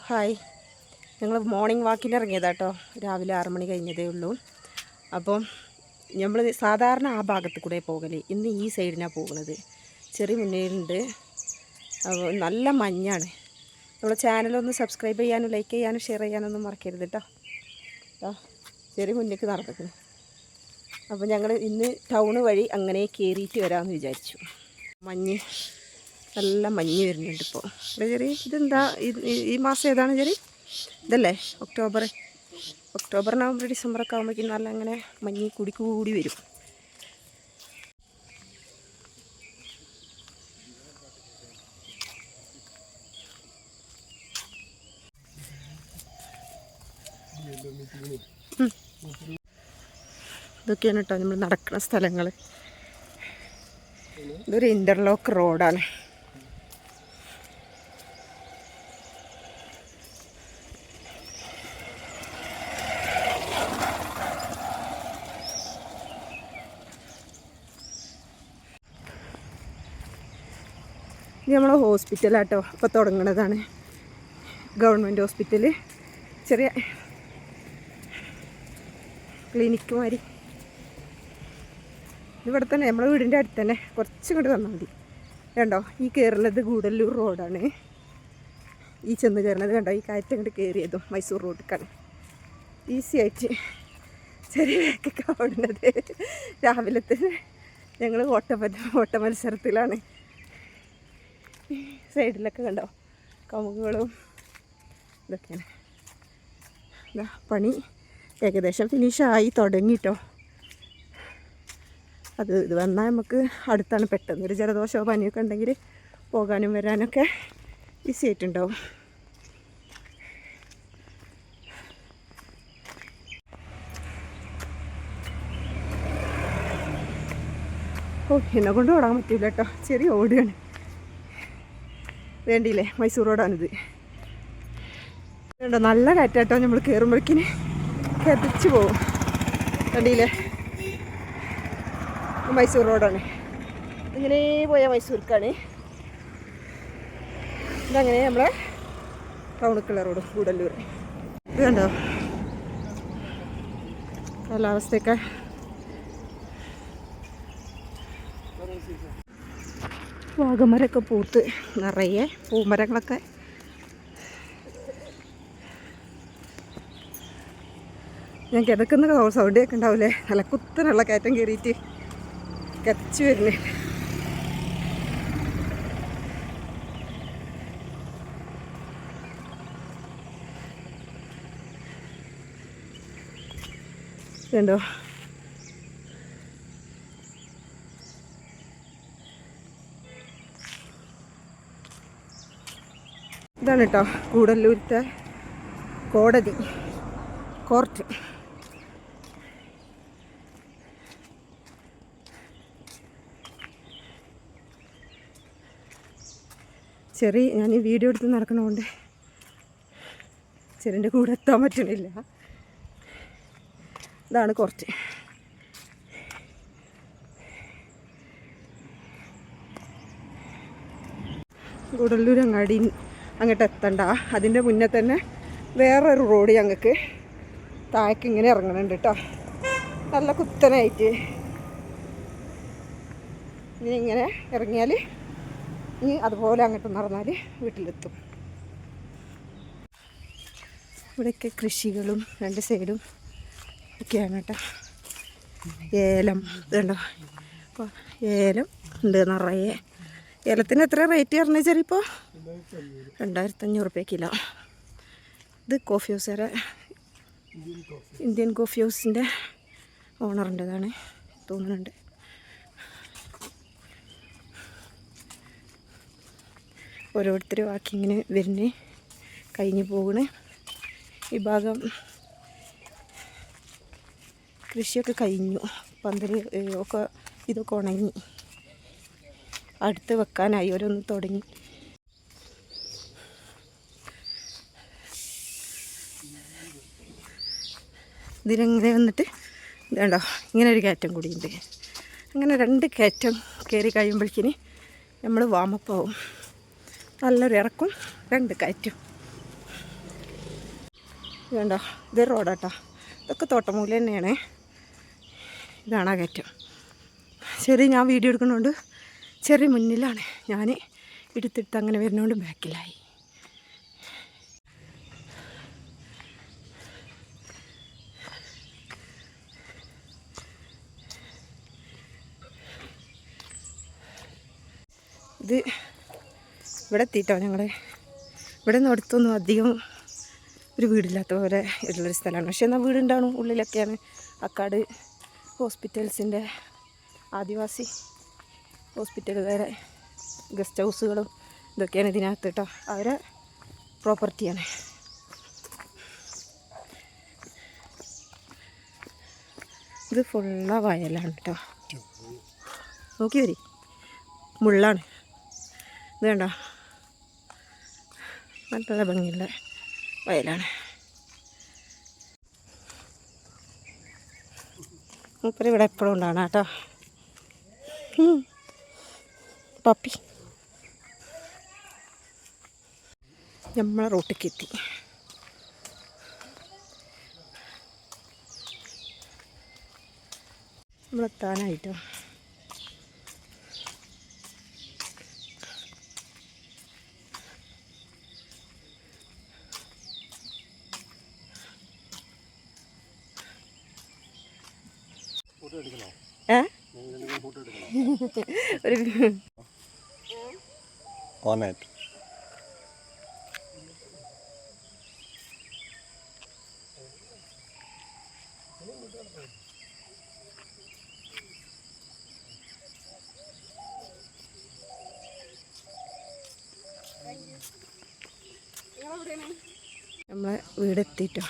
Hi, ഞങ്ങൾ morning വാക്കിന് ഇറങ്ങിയതാട്ടോ. രാവിലെ 6 മണി കഴിഞ്ഞതേ ഉള്ളൂ. അപ്പം നമ്മൾ സാധാരണ ആ ഭാഗത്ത് കൂടെ പോകല്, ഇന്ന് ഈ സൈഡിനാണ് പോകുന്നത്. ചെറിയ മുന്നേറുണ്ട്. അപ്പോൾ നല്ല മഞ്ഞാണ്. നമ്മുടെ ചാനലൊന്ന് സബ്സ്ക്രൈബ് ചെയ്യാനും ലൈക്ക് ചെയ്യാനും ഷെയർ ചെയ്യാനൊന്നും മറക്കരുത് കേട്ടോ. ചെറിയ മുന്നേക്ക് നടന്നിട്ടുണ്ട്. അപ്പോൾ ഞങ്ങൾ ഇന്ന് ടൗണ് വഴി അങ്ങനെ കയറിയിട്ട് വരാമെന്ന് വിചാരിച്ചു. മഞ്ഞ് നല്ല മഞ്ഞ് വരുന്നുണ്ട് ഇപ്പോൾ. ഇവിടെ ചെറിയ ഇതെന്താ ഈ മാസം ഏതാണ് ചെറിയ ഇതല്ലേ? ഒക്ടോബർ നവംബർ ഡിസംബറൊക്കെ ആകുമ്പോഴേക്കും നല്ല അങ്ങനെ മഞ്ഞ് കൂടി വരും. ഇതൊക്കെയാണ് കേട്ടോ നമ്മൾ നടക്കുന്ന സ്ഥലങ്ങൾ. ഇതൊരു ഇൻ്റർലോക്ക് റോഡാണ്. ഇത് നമ്മളെ ഹോസ്പിറ്റലാട്ടോ ഇപ്പോൾ തുടങ്ങുന്നതാണ്. ഗവൺമെൻറ് ഹോസ്പിറ്റൽ, ചെറിയ ക്ലിനിക്ക് മാതിരി. ഇവിടെ തന്നെ നമ്മളെ വീടിൻ്റെ അടുത്ത് തന്നെ, കുറച്ചും ഇങ്ങോട്ട് വന്നാൽ മതി. കണ്ടോ, ഈ കയറുന്നത് ഗൂഡല്ലൂർ റോഡാണ്. ഈ ചെന്ന് കയറുന്നത് കണ്ടോ, ഈ കയറ്റം ഇങ്ങോട്ട് കയറിയതും മൈസൂർ റോഡിലേക്കാണ്. ഈസി ആയിട്ട് ചെറിയ വേക്കൊക്കെ ഓടുന്നത്. രാവിലത്തെ ഞങ്ങൾ ഓട്ട മത്സരത്തിലാണ്. സൈഡിലൊക്കെ കണ്ടോ കമുകുകളും ഇതൊക്കെയാണ്. പണി ഏകദേശം ഫിനിഷായി തുടങ്ങിയിട്ടോ. ഇത് വന്നാൽ നമുക്ക് അടുത്താണ്. പെട്ടെന്ന് ഒരു ജലദോഷമോ പനിയൊക്കെ ഉണ്ടെങ്കിൽ പോകാനും വരാനൊക്കെ ഈസി ആയിട്ടുണ്ടാവും. എന്നെ കൊണ്ട് ഓടാൻ പറ്റില്ല കേട്ടോ, ചെറിയ ഓടുകയാണ്. വേണ്ടിയില്ലേ, മൈസൂർ റോഡാണിത്. വേണ്ടോ, നല്ല കാറ്റാട്ടോ. നമ്മൾ കയറുമ്പോഴേക്കിന് കത്തിച്ച് പോകും. വേണ്ടിയില്ലേ, മൈസൂർ റോഡാണ്. ഇങ്ങനെ പോയാൽ മൈസൂർക്കാണ്. ഇതങ്ങനെ നമ്മളെ ടൗണിക്കുള്ള റോഡ് ഗൂഡല്ലൂർ. ഇത് കണ്ടോ കാലാവസ്ഥയൊക്കെ. വാഗമരമൊക്കെ പൂത്ത് നിറയെ പൂമരങ്ങളൊക്കെ. ഞാൻ കിടക്കുന്ന സൗണ്ട് ഒക്കെ ഉണ്ടാവില്ലേ, നല്ല കുത്തനുള്ള കയറ്റം കയറിയിട്ട് കത്തിച്ച് വരുന്നേ. കണ്ടോ, ഇതാണ് കേട്ടോ ഗൂഡല്ലൂരത്തെ കോർട്ട്. ഞാൻ ഈ വീഡിയോ എടുത്ത് നടക്കണതുകൊണ്ട് ചെറിൻ്റെ കൂടെ എത്താൻ പറ്റണില്ല. ഇതാണ് കോർട്ട്. ഗൂഡല്ലൂർ അങ്ങാടി അങ്ങോട്ട് എത്തണ്ട, അതിൻ്റെ മുന്നേ തന്നെ വേറൊരു റോഡ് ഞങ്ങൾക്ക് താഴേക്ക് ഇങ്ങനെ ഇറങ്ങണുണ്ട് കേട്ടോ. നല്ല കുത്തനായിട്ട് ഇങ്ങനെ ഇറങ്ങിയാൽ ഇനി അതുപോലെ അങ്ങോട്ട് നടന്നാൽ വീട്ടിലെത്തും. ഇവിടെയൊക്കെ കൃഷികളും രണ്ട് സൈഡും ഒക്കെയാണ് കേട്ടോ. ഏലം ഇതുണ്ടോ, അപ്പോൾ ഏലം ഉണ്ട് നിറയെ. ഏലത്തിന് എത്ര റേറ്റ് പറഞ്ഞ ചെറിയപ്പോൾ 2500 കിലോ. ഇത് കോഫി ഹൗസുകാരെ, ഇന്ത്യൻ കോഫി ഹൗസിൻ്റെ ഓണറിൻ്റെതാണ് തോന്നുന്നുണ്ട്. ഓരോരുത്തർ വാക്കിങ്ങിന് വരുന്നേ കഴിഞ്ഞ് പോകണേ. ഈ ഭാഗം കൃഷിയൊക്കെ കഴിഞ്ഞു. പന്തൽ ഒക്കെ ഇതൊക്കെ ഉണങ്ങി, അടുത്ത് വെക്കാനായി. ഓരോന്ന് തുടങ്ങി. ഇതിലെങ്ങനെ വന്നിട്ട് ഇതുണ്ടോ, ഇങ്ങനെ ഒരു കയറ്റം കൂടിയുണ്ട്. അങ്ങനെ 2 കയറ്റം കയറി കഴിയുമ്പോഴേക്കിന് നമ്മൾ വാമപ്പ് ആവും. നല്ലൊരു ഇറക്കും 2 കയറ്റും. വേണ്ട ഇത് റോഡാട്ടോ. ഇതൊക്കെ തോട്ടമൂല തന്നെയാണ്. ഇതാണ് ആ കയറ്റം. ചെറിയ ഞാൻ വീഡിയോ എടുക്കുന്നതുകൊണ്ട് ചെറിയ മുന്നിലാണ്. ഞാൻ എടുത്തിട്ട് അങ്ങനെ വരുന്നതുകൊണ്ട് ബാക്കിലായി. ഇത് ഇവിടെ എത്തിയിട്ടോ. ഞങ്ങൾ ഇവിടെ നിന്ന് അടുത്തൊന്നും അധികം ഒരു വീടില്ലാത്ത പോലെ ഉള്ളൊരു സ്ഥലമാണ്. പക്ഷേ എന്നാൽ വീടുണ്ടാവണം ഉള്ളിലൊക്കെയാണ്. അക്കാട് ഹോസ്പിറ്റൽസിൻ്റെ ആദിവാസി ഹോസ്പിറ്റൽ വേറെ ഗസ്റ്റ് ഹൗസുകളും ഇതൊക്കെയാണ് ഇതിനകത്ത് കേട്ടോ. അവരെ പ്രോപ്പർട്ടിയാണ്. ഇത് ഫുള്ളാ വയലാണ് കേട്ടോ. നോക്കി വരി, മുള്ളാണ്. ഇത് കണ്ടോ, നല്ല ഭംഗിയുള്ള വയലാണ്. മൂപ്പര് ഇവിടെ എപ്പോഴും ഉണ്ടാണ് കേട്ടോ. പപ്പി നമ്മളെ റോട്ടിലേക്ക് എത്തി. നമ്മളെത്താനായിട്ടോ. നമ്മളെ വീടെത്തിട്ടോ.